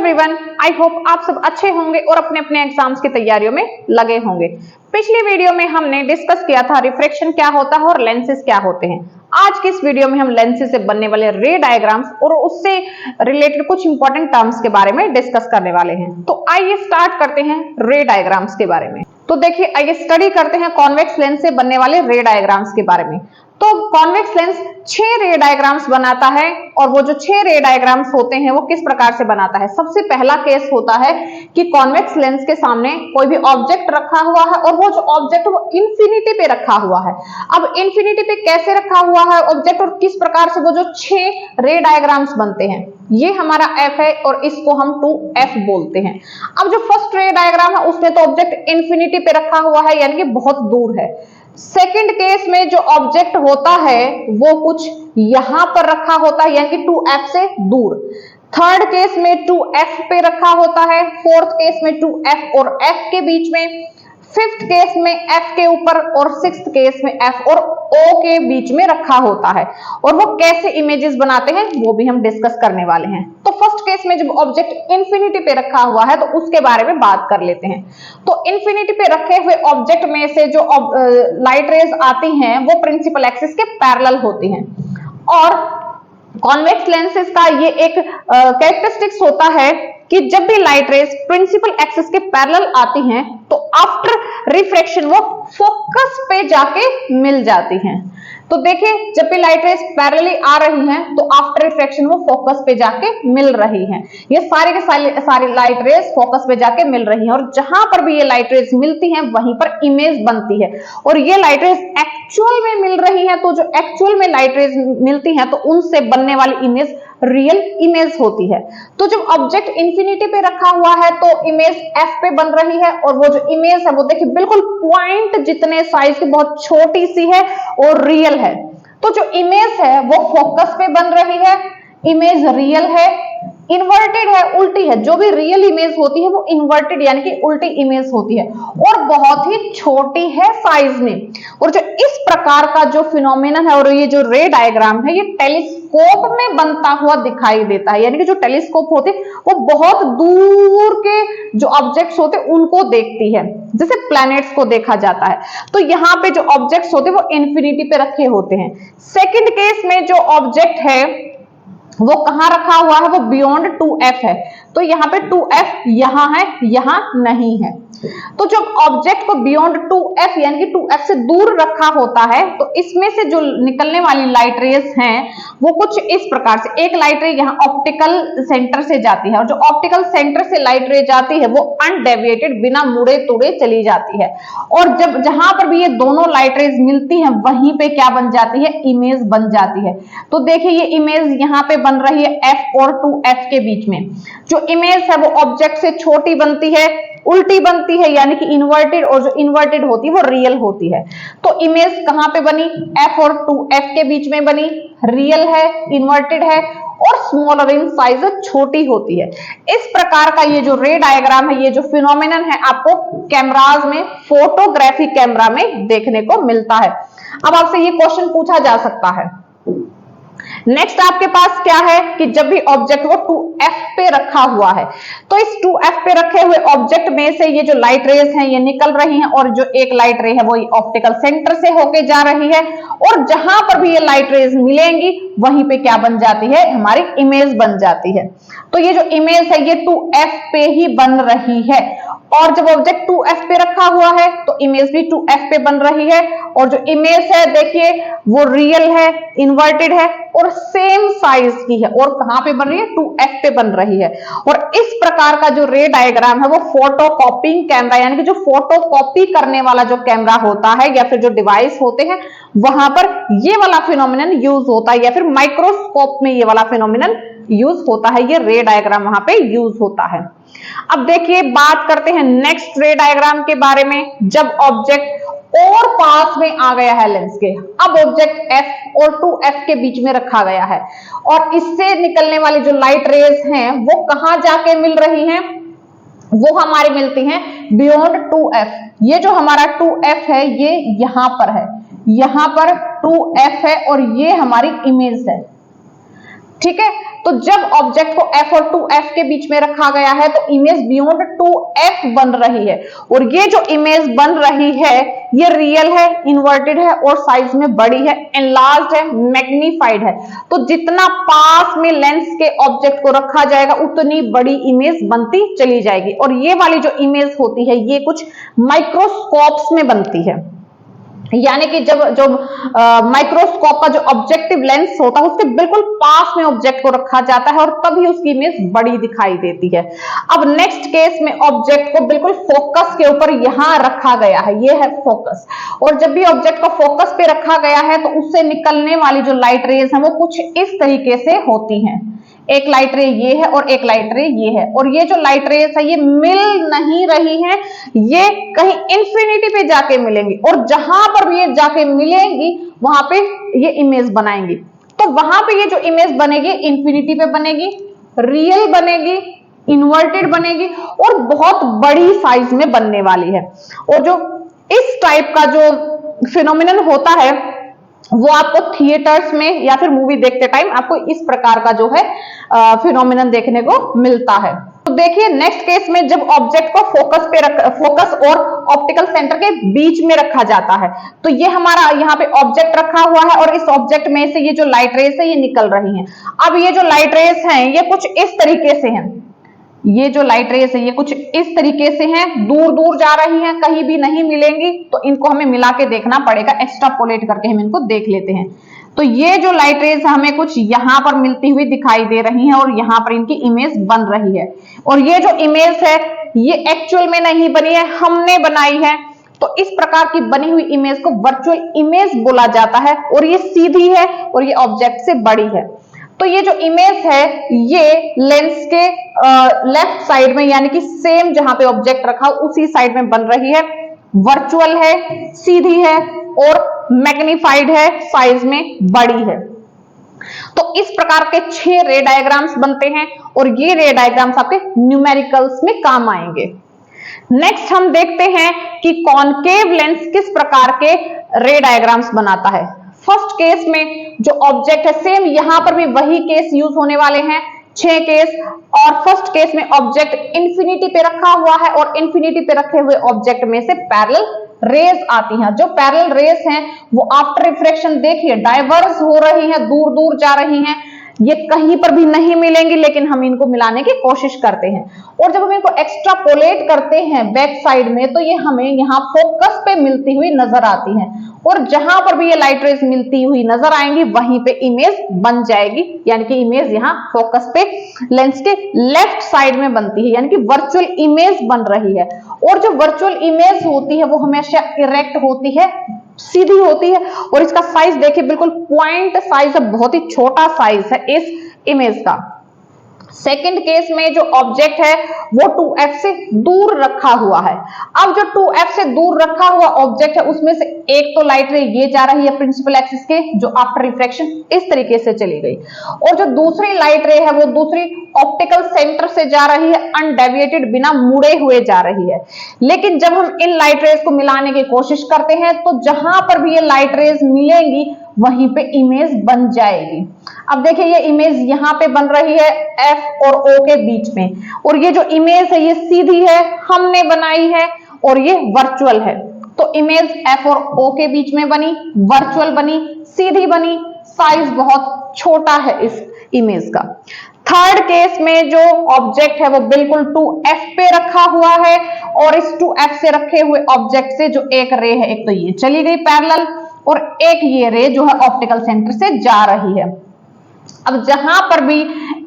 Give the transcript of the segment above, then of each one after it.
Everyone, I hope आप सब अच्छे होंगे और अपने अपने एग्जाम्स की तैयारियों में लगे होंगे। पिछली वीडियो में हमने डिस्कस किया था रिफ्रैक्शन क्या होता है और लेंसेज क्या होते हैं। आज की इस वीडियो में हम लेंसेज से बनने वाले रे डायग्राम्स और उससे रिलेटेड कुछ इंपॉर्टेंट टर्म्स के बारे में डिस्कस करने वाले हैं। तो आइए स्टार्ट करते हैं रे डायग्राम्स के बारे में। तो देखिए, आइए स्टडी करते हैं कॉन्वेक्स लेंस से बनने वाले रे डायग्राम्स के बारे में। तो कॉन्वेक्स लेंस 6 रे डायग्राम्स बनाता है और वो जो 6 रे डायग्राम्स होते हैं वो किस प्रकार से बनाता है। सबसे पहला केस होता है कि कॉन्वेक्स लेंस के सामने कोई भी ऑब्जेक्ट रखा हुआ है और वो जो ऑब्जेक्ट वो इंफिनिटी पे रखा हुआ है। अब इंफिनिटी पे कैसे रखा हुआ है ऑब्जेक्ट और किस प्रकार से वो जो 6 रे डायग्राम्स बनते हैं, ये हमारा F है और इसको हम 2F बोलते हैं। अब जो फर्स्ट रे डायग्राम है उसमें तो ऑब्जेक्ट इंफिनिटी पे रखा हुआ है यानी कि बहुत दूर है। सेकंड केस में जो ऑब्जेक्ट होता है वो कुछ यहां पर रखा होता है यानी कि 2F से दूर। थर्ड केस में 2F पे रखा होता है। फोर्थ केस में 2F और F के बीच में। फिफ्थ केस में F के ऊपर और सिक्स्थ केस में F और O के बीच में रखा होता है। और वो कैसे इमेजेस बनाते हैं वो भी हम डिस्कस करने वाले हैं। तो फर्स्ट केस में जब ऑब्जेक्ट इंफिनिटी पे रखा हुआ है तो उसके बारे में बात कर लेते हैं। तो इंफिनिटी पे रखे हुए ऑब्जेक्ट में से जो लाइट रेज आती हैं वो प्रिंसिपल एक्सिस के पैरेलल होती हैं। और कॉन्वेक्स लेंसेज का ये एक कैरेक्टरिस्टिक्स होता है कि जब भी लाइट रेज प्रिंसिपल एक्सिस के पैरेलल आती हैं तो आफ्टर रिफ्रैक्शन वो फोकस पे जाके मिल जाती हैं। तो देखिए, जब भी लाइट रेज पैरेलली आ रही हैं तो आफ्टर रिफ्रैक्शन वो फोकस पे जाके मिल रही हैं। ये सारी के सारी लाइट रेज फोकस पे जाके मिल रही हैं और जहां पर भी ये लाइट रेज मिलती हैं वहीं पर इमेज बनती है। और ये लाइट रेज एक्चुअल में मिल रही हैं तो जो एक्चुअल में लाइट रेज मिलती हैं तो उनसे बनने वाली इमेज रियल इमेज होती है। तो जब ऑब्जेक्ट इंफिनिटी पे रखा हुआ है तो इमेज F पे बन रही है और वो जो इमेज है वो देखिए बिल्कुल पॉइंट जितने साइज की बहुत छोटी सी है और रियल है। तो जो इमेज है वो फोकस पे बन रही है, इमेज रियल है, इन्वर्टेड है, उल्टी है। जो भी रियल इमेज होती है वो इन्वर्टेड यानी कि उल्टी इमेज होती है और बहुत ही छोटी है साइज में। और जो इस प्रकार का जो फिनोमेनन है और ये जो रे डायग्राम है ये टेलीस्कोप में बनता हुआ दिखाई देता है। यानी कि जो टेलीस्कोप होते हैं वो बहुत दूर के जो ऑब्जेक्ट्स होते हैं उनको देखती है, जैसे प्लैनेट्स को देखा जाता है। तो यहाँ पे जो ऑब्जेक्ट्स होते हैं वो इंफिनिटी पे रखे होते हैं। सेकेंड केस में जो ऑब्जेक्ट है वो कहां रखा हुआ है, वो बियॉन्ड 2F है। तो यहाँ पे 2F यहां है, यहां नहीं है। तो जब ऑब्जेक्ट को बियॉन्ड 2F यानी कि 2F से दूर रखा होता है तो इसमें से जो निकलने वाली लाइट रेज हैं वो कुछ इस प्रकार से, एक लाइट रे यहाँ ऑप्टिकल सेंटर से जाती है और जो ऑप्टिकल सेंटर से लाइट रे जाती है वो अनडेविएटेड बिना मुड़े तुड़े चली जाती है। और जब जहां पर भी ये दोनों लाइट रेज मिलती हैं वहीं पे क्या बन जाती है, इमेज बन जाती है। तो देखिए, ये इमेज यहाँ पे बन रही है F और 2F के बीच में। जो इमेज है वो ऑब्जेक्ट से छोटी बनती है, उल्टी बनती है यानी कि इन्वर्टेड, और जो इन्वर्टेड होती है वो रियल होती है। तो इमेज कहां पे बनी, F और 2F के बीच में बनी, रियल है, इन्वर्टेड है और स्मॉलर इन साइज छोटी होती है। इस प्रकार का ये जो रे डायग्राम है, ये जो फिनोमेनन है आपको कैमराज में, फोटोग्राफी कैमरा में देखने को मिलता है। अब आपसे ये क्वेश्चन पूछा जा सकता है, नेक्स्ट आपके पास क्या है कि जब भी ऑब्जेक्ट वो 2F पे रखा हुआ है तो इस 2F पे रखे हुए ऑब्जेक्ट में से ये जो लाइट रेज हैं ये निकल रही हैं और जो एक लाइट रे है वो ऑप्टिकल सेंटर से होके जा रही है और जहां पर भी ये लाइट रेज मिलेंगी वहीं पे क्या बन जाती है, हमारी इमेज बन जाती है। तो ये जो इमेज है ये 2F पे ही बन रही है और जब ऑब्जेक्ट 2F पे रखा हुआ है तो इमेज भी 2F पे बन रही है और जो इमेज है देखिए वो रियल है, इन्वर्टेड है और सेम साइज की है और कहां पे बन रही है, 2F पे बन रही है। और इस प्रकार का जो रे डायग्राम है वो फोटो कॉपिंग कैमरा यानी कि जो फोटो कॉपी करने वाला जो कैमरा होता है या फिर जो डिवाइस होते हैं वहां पर ये वाला फिनोमिनन यूज होता है या फिर माइक्रोस्कोप में ये वाला फिनोमिनन यूज होता है, ये रे डायग्राम वहां पे यूज होता है। अब देखिए, बात करते हैं नेक्स्ट रे डायग्राम के बारे में। जब ऑब्जेक्ट और पास में आ गया है लेंस के, अब ऑब्जेक्ट F और 2F के बीच में रखा गया है और इससे निकलने वाली जो लाइट रेज हैं वो कहां जाके मिल रही हैं, वो हमारी मिलती हैं बियॉन्ड 2F। ये जो हमारा 2F है ये यहां पर है, यहां पर 2F है और ये हमारी इमेज है। ठीक है। तो जब ऑब्जेक्ट को F और 2F के बीच में रखा गया है तो इमेज बियॉन्ड 2F बन रही है, और ये जो इमेज बन रही है ये रियल है, इन्वर्टेड है और साइज में बड़ी है, एनलार्ज्ड है, मैग्नीफाइड है। तो जितना पास में लेंस के ऑब्जेक्ट को रखा जाएगा उतनी बड़ी इमेज बनती चली जाएगी। और ये वाली जो इमेज होती है ये कुछ माइक्रोस्कोप्स में बनती है, यानी कि जब जो माइक्रोस्कोप का जो ऑब्जेक्टिव लेंस होता है उसके बिल्कुल पास में ऑब्जेक्ट को रखा जाता है और तभी उसकी इमेज बड़ी दिखाई देती है। अब नेक्स्ट केस में ऑब्जेक्ट को बिल्कुल फोकस के ऊपर यहां रखा गया है, ये है फोकस, और जब भी ऑब्जेक्ट को फोकस पे रखा गया है तो उससे निकलने वाली जो लाइट रेज है वो कुछ इस तरीके से होती हैं। एक लाइट रे ये है और एक लाइट रे ये है, और ये जो लाइट रेज है ये मिल नहीं रही है, ये कहीं इंफिनिटी पे जाके मिलेंगी, और जहां पर भी ये जाके मिलेंगी वहां पे ये इमेज बनाएंगी। तो वहां पे ये जो इमेज बनेगी इंफिनिटी पे बनेगी, रियल बनेगी, इन्वर्टेड बनेगी और बहुत बड़ी साइज में बनने वाली है। और जो इस टाइप का जो फिनोमिनन होता है वो आपको थिएटर्स में या फिर मूवी देखते टाइम आपको इस प्रकार का जो है फिनोमिनन देखने को मिलता है। तो देखिए नेक्स्ट केस में जब ऑब्जेक्ट को फोकस और ऑप्टिकल सेंटर के बीच में रखा जाता है तो ये हमारा यहाँ पे ऑब्जेक्ट रखा हुआ है और इस ऑब्जेक्ट में से ये जो लाइट रेस है ये निकल रही हैं। अब ये जो लाइट रेस हैं ये कुछ इस तरीके से हैं, ये जो लाइट रेस है ये कुछ इस तरीके से हैं, दूर दूर जा रही हैं, कहीं भी नहीं मिलेंगी, तो इनको हमें मिला के देखना पड़ेगा, एक्स्ट्रापोलेट करके हम इनको देख लेते हैं। तो ये जो लाइट रेस हमें कुछ यहां पर मिलती हुई दिखाई दे रही हैं और यहां पर इनकी इमेज बन रही है, और ये जो इमेज है ये एक्चुअल में नहीं बनी है, हमने बनाई है। तो इस प्रकार की बनी हुई इमेज को वर्चुअल इमेज बोला जाता है, और ये सीधी है और ये ऑब्जेक्ट से बड़ी है। तो ये जो इमेज है ये लेंस के लेफ्ट साइड में, यानी कि सेम जहां पे ऑब्जेक्ट रखा उसी साइड में बन रही है, वर्चुअल है, सीधी है और मैग्नीफाइड है, साइज में बड़ी है। तो इस प्रकार के 6 रे डायग्राम्स बनते हैं और ये रे डायग्राम्स आपके न्यूमेरिकल्स में काम आएंगे। नेक्स्ट हम देखते हैं कि कॉनकेव लेंस किस प्रकार के रे डायग्राम्स बनाता है। फर्स्ट केस में जो ऑब्जेक्ट है सेम यहां पर भी वही केस यूज होने वाले हैं, 6 केस। और फर्स्ट केस में ऑब्जेक्ट इंफिनिटी पे रखा हुआ है और इंफिनिटी पे रखे हुए ऑब्जेक्ट में से पैरेलल रेज आती हैं। जो पैरेलल रेज हैं वो आफ्टर रिफ्रैक्शन देखिए डाइवर्स हो रही हैं, दूर दूर जा रही हैं, ये कहीं पर भी नहीं मिलेंगी, लेकिन हम इनको मिलाने की कोशिश करते हैं। और जब हम इनको एक्स्ट्रापोलेट करते हैं बैक साइड में तो ये हमें यहाँ फोकस पे मिलती हुई नजर आती हैं, और जहां पर भी ये लाइट रेज मिलती हुई नजर आएंगी वहीं पे इमेज बन जाएगी, यानी कि इमेज यहाँ फोकस पे लेंस के लेफ्ट साइड में बनती है, यानी कि वर्चुअल इमेज बन रही है। और जो वर्चुअल इमेज होती है वो हमेशा इरेक्ट होती है, सीधी होती है, और इसका साइज देखिए बिल्कुल पॉइंट साइज है, बहुत ही छोटा साइज है इस इमेज का। सेकंड केस में जो ऑब्जेक्ट है वो 2F से दूर रखा हुआ है। अब जो 2F से दूर रखा हुआ ऑब्जेक्ट है उसमें से एक तो लाइट रे ये जा रही है प्रिंसिपल एक्सिस के, जो आफ्टर रिफ्रैक्शन इस तरीके से चली गई, और जो दूसरी लाइट रे है वो दूसरी ऑप्टिकल सेंटर से जा रही है, अनडेविएटेड, बिना मुड़े हुए जा रही है। लेकिन जब हम इन लाइट रेज को मिलाने की कोशिश करते हैं तो जहां पर भी ये लाइट रेज मिलेंगी वहीं पे इमेज बन जाएगी। अब देखिए ये इमेज यहां पे बन रही है F और O के बीच में, और ये जो इमेज है ये सीधी है, हमने बनाई है, और ये वर्चुअल है। तो इमेज F और O के बीच में बनी, वर्चुअल बनी, सीधी बनी, साइज बहुत छोटा है इस इमेज का। थर्ड केस में जो ऑब्जेक्ट है वो बिल्कुल 2F पे रखा हुआ है, और इस 2F से रखे हुए ऑब्जेक्ट से जो एक रे है, एक तो ये चली गई पैरेलल, और एक ये रे जो है ऑप्टिकल सेंटर से जा रही है। अब जहां पर भी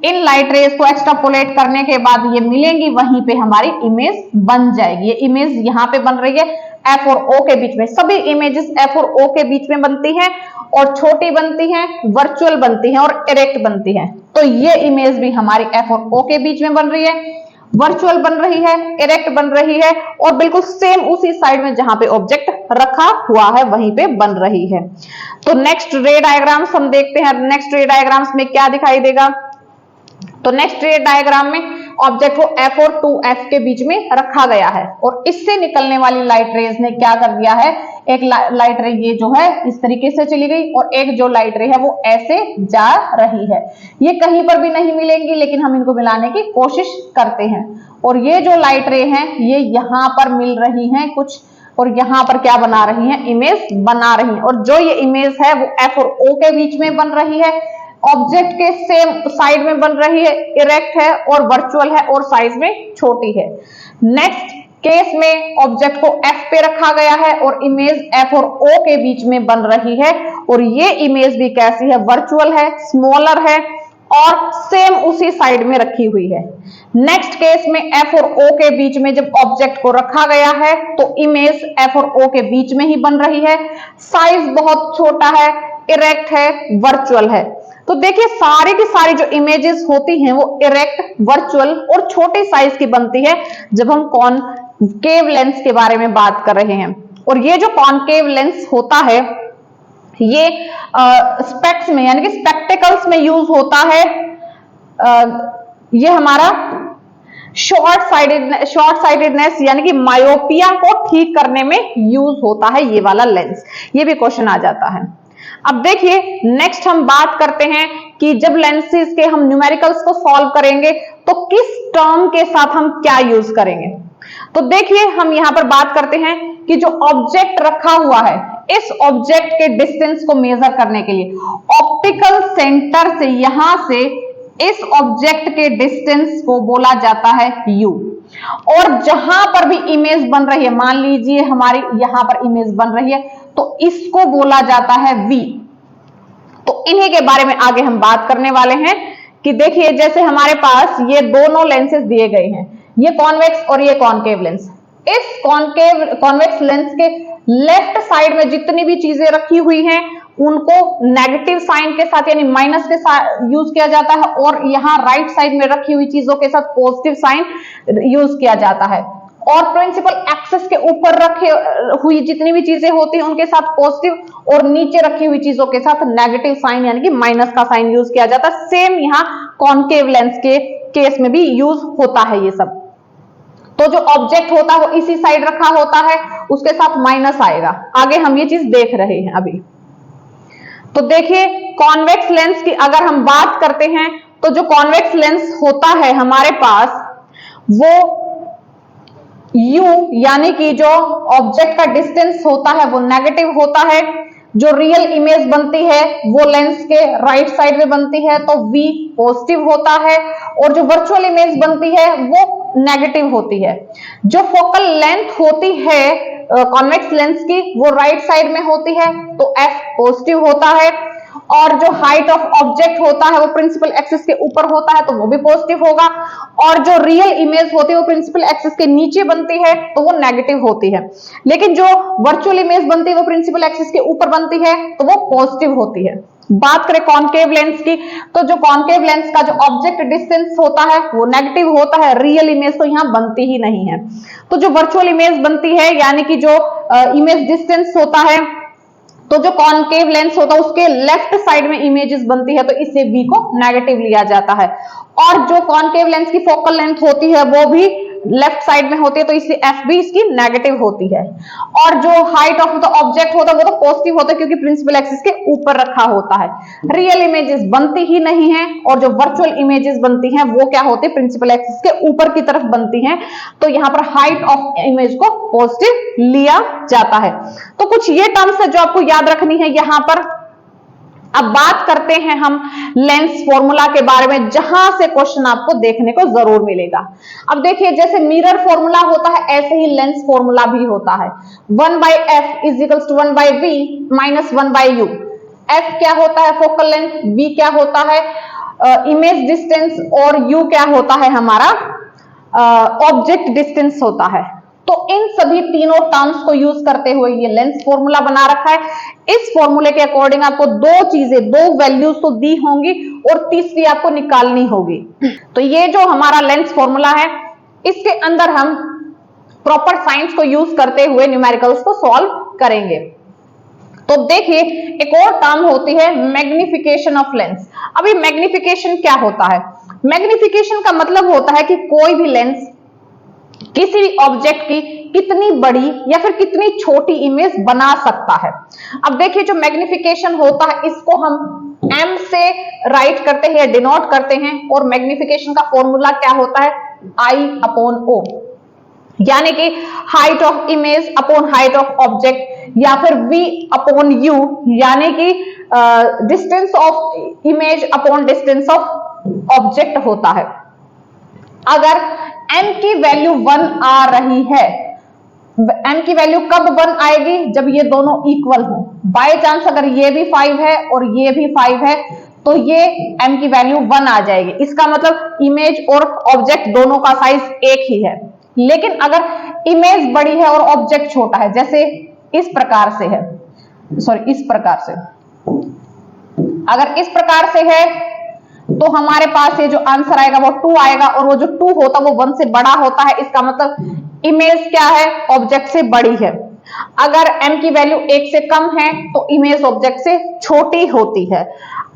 इन लाइट रेज को एक्स्ट्रापोलेट करने के बाद ये मिलेंगी वहीं पे हमारी इमेज बन जाएगी। ये इमेज यहाँ पे बन रही है F और O के बीच में, सभी इमेजेस F और O के बीच में बनती हैं, और छोटी बनती हैं, वर्चुअल बनती हैं और इरेक्ट बनती हैं। तो ये इमेज भी हमारी F और O के बीच में बन रही है, वर्चुअल बन रही है, इरेक्ट बन रही है, और बिल्कुल सेम उसी साइड में जहां पे ऑब्जेक्ट रखा हुआ है वहीं पे बन रही है। तो नेक्स्ट रे डायग्राम्स हम देखते हैं। नेक्स्ट रे डायग्राम्स में क्या दिखाई देगा, तो नेक्स्ट रे डायग्राम में ऑब्जेक्ट को F और 2F के बीच में रखा गया है, और इससे निकलने वाली लाइट रेज ने क्या कर दिया है, एक लाइट रे ये जो है इस तरीके से चली गई और एक जो लाइट रे है वो ऐसे जा रही है। ये कहीं पर भी नहीं मिलेंगी लेकिन हम इनको मिलाने की कोशिश करते हैं। और ये जो लाइट रे हैं ये यहां पर मिल रही हैं कुछ, और यहां पर क्या बना रही हैं, इमेज बना रही हैं। और जो ये इमेज है वो एफ और ओ के बीच में बन रही है, ऑब्जेक्ट के सेम साइड में बन रही है, इरेक्ट है और वर्चुअल है और साइज में छोटी है। नेक्स्ट केस में ऑब्जेक्ट को एफ पे रखा गया है और इमेज एफ और ओ के बीच में बन रही है, और ये इमेज भी कैसी है, वर्चुअल है, स्मॉलर है और सेम उसी साइड में रखी हुई है। नेक्स्ट केस में एफ और ओ के बीच में जब ऑब्जेक्ट को रखा गया है तो इमेज एफ और ओ के बीच में ही बन रही है, साइज बहुत छोटा है, इरेक्ट है, वर्चुअल है। तो देखिए सारी की सारी जो इमेजेस होती हैं वो इरेक्ट, वर्चुअल और छोटे साइज की बनती है जब हम कॉनकेव लेंस के बारे में बात कर रहे हैं। और ये जो कॉनकेव लेंस होता है ये स्पेक्स में यानी कि स्पेक्टिकल्स में यूज होता है। ये हमारा शॉर्ट साइडेडनेस यानी कि मायोपिया को ठीक करने में यूज होता है ये वाला लेंस। ये भी क्वेश्चन आ जाता है। अब देखिए नेक्स्ट हम बात करते हैं कि जब लेंसेज के हम न्यूमेरिकल्स को सॉल्व करेंगे तो किस टर्म के साथ हम क्या यूज करेंगे। तो देखिए हम यहां पर बात करते हैं कि जो ऑब्जेक्ट रखा हुआ है इस ऑब्जेक्ट के डिस्टेंस को मेजर करने के लिए ऑप्टिकल सेंटर से यहां से इस ऑब्जेक्ट के डिस्टेंस को बोला जाता है u। और जहां पर भी इमेज बन रही है, मान लीजिए हमारी यहां पर इमेज बन रही है तो इसको बोला जाता है v। तो इन्हीं के बारे में आगे हम बात करने वाले हैं कि देखिए जैसे हमारे पास ये दोनों लेंसेज दिए गए हैं, ये कॉन्वेक्स और ये कॉनकेव लेंस। इस कॉन्वेक्स लेंस के लेफ्ट साइड में जितनी भी चीजें रखी हुई हैं उनको नेगेटिव साइन के साथ यानी माइनस के साथ यूज किया जाता है, और यहाँ राइट साइड में रखी हुई चीजों के साथ पॉजिटिव साइन यूज किया जाता है। और प्रिंसिपल एक्सिस के ऊपर रखे हुई जितनी भी चीजें होती हैं उनके साथ पॉजिटिव और नीचे रखी हुई चीजों के साथ नेगेटिव साइन यानी कि माइनस का साइन यूज किया जाता है। सेम यहाँ कॉनकेव लेंस के केस में भी यूज होता है ये सब। तो जो ऑब्जेक्ट होता है वो इसी साइड रखा होता है, उसके साथ माइनस आएगा। आगे हम ये चीज देख रहे हैं अभी। तो देखिए कॉन्वेक्स लेंस की अगर हम बात करते हैं तो जो कॉन्वेक्स लेंस होता है हमारे पास वो u यानी कि जो ऑब्जेक्ट का डिस्टेंस होता है वो नेगेटिव होता है। जो रियल इमेज बनती है वो लेंस के राइट साइड में बनती है तो v पॉजिटिव होता है, और जो वर्चुअल इमेज बनती है वो नेगेटिव होती है। जो फोकल लेंथ होती है कॉन्वेक्स लेंस की वो राइट साइड में होती है तो f पॉजिटिव होता है, और जो हाइट ऑफ ऑब्जेक्ट होता है वो प्रिंसिपल एक्सिस के ऊपर होता है तो वो भी पॉजिटिव होगा, और जो रियल इमेज होती है वो प्रिंसिपल एक्सिस के नीचे बनती है तो वो नेगेटिव होती है। लेकिन जो वर्चुअल इमेज बनती है वो प्रिंसिपल एक्सिस के ऊपर बनती है तो वो पॉजिटिव होती है। बात करें कॉनकेव लेंस की तो जो कॉनकेव लेंस का जो ऑब्जेक्ट डिस्टेंस होता है वो नेगेटिव होता है, रियल इमेज तो यहाँ बनती ही नहीं है। तो जो वर्चुअल इमेज बनती है यानी कि जो इमेज डिस्टेंस होता है तो जो कॉनकेव लेंस होता है उसके लेफ्ट साइड में इमेजेस बनती है तो इससे v को नेगेटिव लिया जाता है, और जो कॉनकेव लेंस की फोकल लेंथ होती है वो भी लेफ्ट साइड में होती है तो इसलिए एफ भी इसकी नेगेटिव होती है। और जो हाइट ऑफ द ऑब्जेक्ट होता है वो तो पॉजिटिव होता है क्योंकि प्रिंसिपल एक्सिस के ऊपर रखा होता है। रियल इमेजेस बनती ही नहीं है, और जो वर्चुअल इमेजेस बनती हैं वो क्या होती है, प्रिंसिपल एक्सिस के ऊपर की तरफ बनती हैं, तो यहाँ पर हाइट ऑफ इमेज को पॉजिटिव लिया जाता है। तो कुछ ये टर्म्स है जो आपको याद रखनी है यहाँ पर। अब बात करते हैं हम लेंस फॉर्मूला के बारे में, जहां से क्वेश्चन आपको देखने को जरूर मिलेगा। अब देखिए जैसे मिरर फॉर्मूला होता है ऐसे ही लेंस फॉर्मूला भी होता है। 1/f is equals to 1/v minus 1/u। f क्या होता है फोकल लेंथ, v क्या होता है इमेज डिस्टेंस, और u क्या होता है हमारा ऑब्जेक्ट डिस्टेंस होता है। तो इन सभी तीनों टर्म्स को यूज करते हुए ये लेंस फॉर्मूला बना रखा है। इस फॉर्मूले के अकॉर्डिंग आपको दो वैल्यूज तो दी होंगी और तीसरी आपको निकालनी होगी। तो ये जो हमारा लेंस फॉर्मूला है इसके अंदर हम प्रॉपर साइंस को यूज करते हुए न्यूमेरिकल्स को सॉल्व करेंगे। तो देखिए एक और टर्म होती है मैग्निफिकेशन ऑफ लेंस। अभी मैग्निफिकेशन क्या होता है, मैग्निफिकेशन का मतलब होता है कि कोई भी लेंस किसी भी ऑब्जेक्ट की कितनी बड़ी या फिर कितनी छोटी इमेज बना सकता है। अब देखिए जो मैग्निफिकेशन होता है इसको हम m से राइट करते हैं या डिनोट करते हैं, और मैग्निफिकेशन का फॉर्मूला क्या होता है, I/O, यानी कि height of image upon height of object, या फिर V/U, यानी कि distance of image upon distance of object होता है। अगर m की वैल्यू 1 आ रही है, m की वैल्यू कब 1 आएगी, जब ये दोनों इक्वल हो। बाय चांस अगर ये भी 5 है और ये भी 5 है तो ये m की वैल्यू 1 आ जाएगी, इसका मतलब इमेज और ऑब्जेक्ट दोनों का साइज एक ही है। लेकिन अगर इमेज बड़ी है और ऑब्जेक्ट छोटा है, जैसे इस प्रकार से है, सॉरी इस प्रकार से, अगर इस प्रकार से है तो हमारे पास ये जो आंसर आएगा वो 2 आएगा, और वो जो 2 होता है वो 1 से बड़ा होता है, इसका मतलब इमेज क्या है, ऑब्जेक्ट से बड़ी है। अगर m की वैल्यू 1 से कम है तो इमेज ऑब्जेक्ट से छोटी होती है।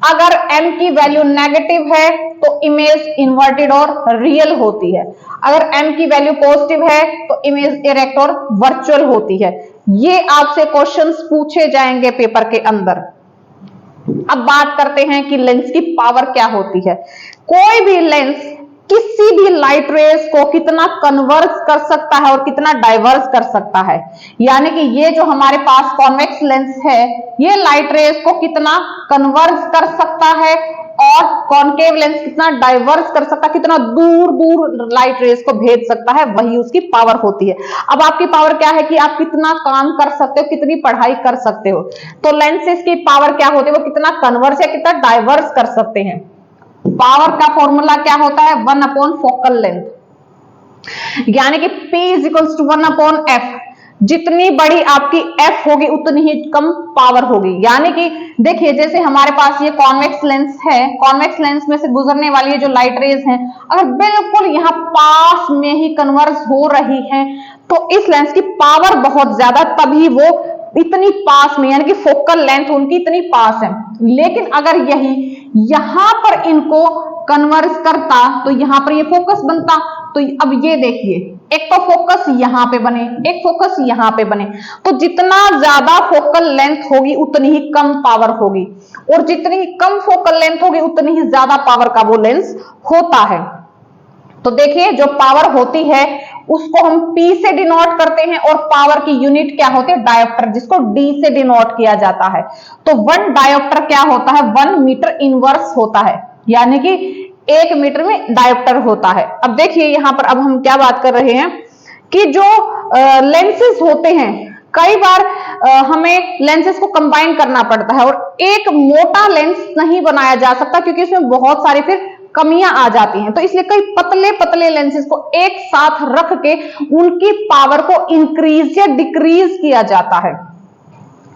अगर m की वैल्यू नेगेटिव है तो इमेज इन्वर्टेड और रियल होती है। अगर m की वैल्यू पॉजिटिव है तो इमेज इरेक्ट और वर्चुअल होती है। ये आपसे क्वेश्चंस पूछे जाएंगे पेपर के अंदर। अब बात करते हैं कि लेंस की पावर क्या होती है। कोई भी लेंस किसी भी लाइट रेज को कितना कन्वर्स कर सकता है और कितना डाइवर्स कर सकता है, यानी कि ये जो हमारे पास कॉन्वेक्स लेंस है ये लाइट रेज को कितना कन्वर्स कर सकता है और कॉनकेव लेंस कितना डाइवर्स कर सकता है, कितना दूर दूर लाइट रेज को भेज सकता है, वही उसकी पावर होती है। अब आपकी पावर क्या है कि आप कितना काम कर सकते हो, कितनी पढ़ाई कर सकते हो। तो लेंसेज की पावर क्या होती है, वो कितना कन्वर्स या कितना डाइवर्स कर सकते हैं। पावर का फॉर्मूला क्या होता है, 1 फोकल लेंथ, यानी कि P = 1/f। जितनी बड़ी आपकी f होगी उतनी ही कम पावर होगी। यानी कि देखिए जैसे हमारे पास ये कॉन्वेक्स लेंस है, कॉन्वेक्स लेंस में से गुजरने वाली ये जो लाइट रेज हैं अगर बिल्कुल यहाँ पास में ही कन्वर्स हो रही है तो इस लेंस की पावर बहुत ज्यादा, तभी वो इतनी पास में, यानी कि फोकल लेंथ उनकी इतनी पास है। लेकिन अगर यही यहां पर इनको कन्वर्स करता तो यहां पर ये फोकस बनता। तो अब ये देखिए एक तो फोकस यहां पे बने, एक फोकस यहां पे बने, तो जितना ज्यादा फोकल लेंथ होगी उतनी ही कम पावर होगी, और जितनी कम फोकल लेंथ होगी उतनी ही ज्यादा पावर का वो लेंस होता है। तो देखिए जो पावर होती है उसको हम P से डिनोट करते हैं, और पावर की यूनिट क्या होती है, डायोप्टर, जिसको D से डिनोट किया जाता है। तो 1 डायोप्टर क्या होता है, 1 मीटर इनवर्स होता है, यानी कि 1 मीटर में डायोप्टर होता है। अब देखिए यहां पर अब हम क्या बात कर रहे हैं कि जो लेंसेज होते हैं कई बार हमें लेंसेज को कंबाइन करना पड़ता है, और एक मोटा लेंस नहीं बनाया जा सकता क्योंकि इसमें बहुत सारी फिर कमियां आ जाती हैं। तो इसलिए कई पतले पतले लेंसेज को एक साथ रख के उनकी पावर को इंक्रीज या डिक्रीज किया जाता है।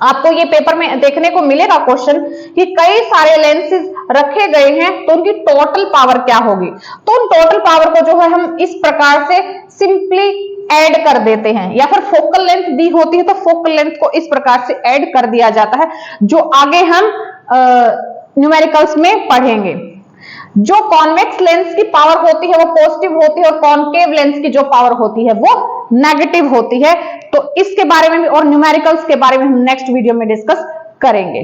आपको ये पेपर में देखने को मिलेगा क्वेश्चन कि कई सारे लेंसेज रखे गए हैं तो उनकी टोटल पावर क्या होगी। तो उन टोटल पावर को जो है हम इस प्रकार से सिंपली ऐड कर देते हैं, या फिर फोकल लेंथ दी होती है तो फोकल लेंथ को इस प्रकार से ऐड कर दिया जाता है, जो आगे हम न्यूमेरिकल्स में पढ़ेंगे। जो कॉन्वेक्स लेंस की पावर होती है वो पॉजिटिव होती है, और कॉनकेव लेंस की जो पावर होती है वो नेगेटिव होती है। तो इसके बारे में भी और न्यूमेरिकल्स के बारे में हम नेक्स्ट वीडियो में डिस्कस करेंगे।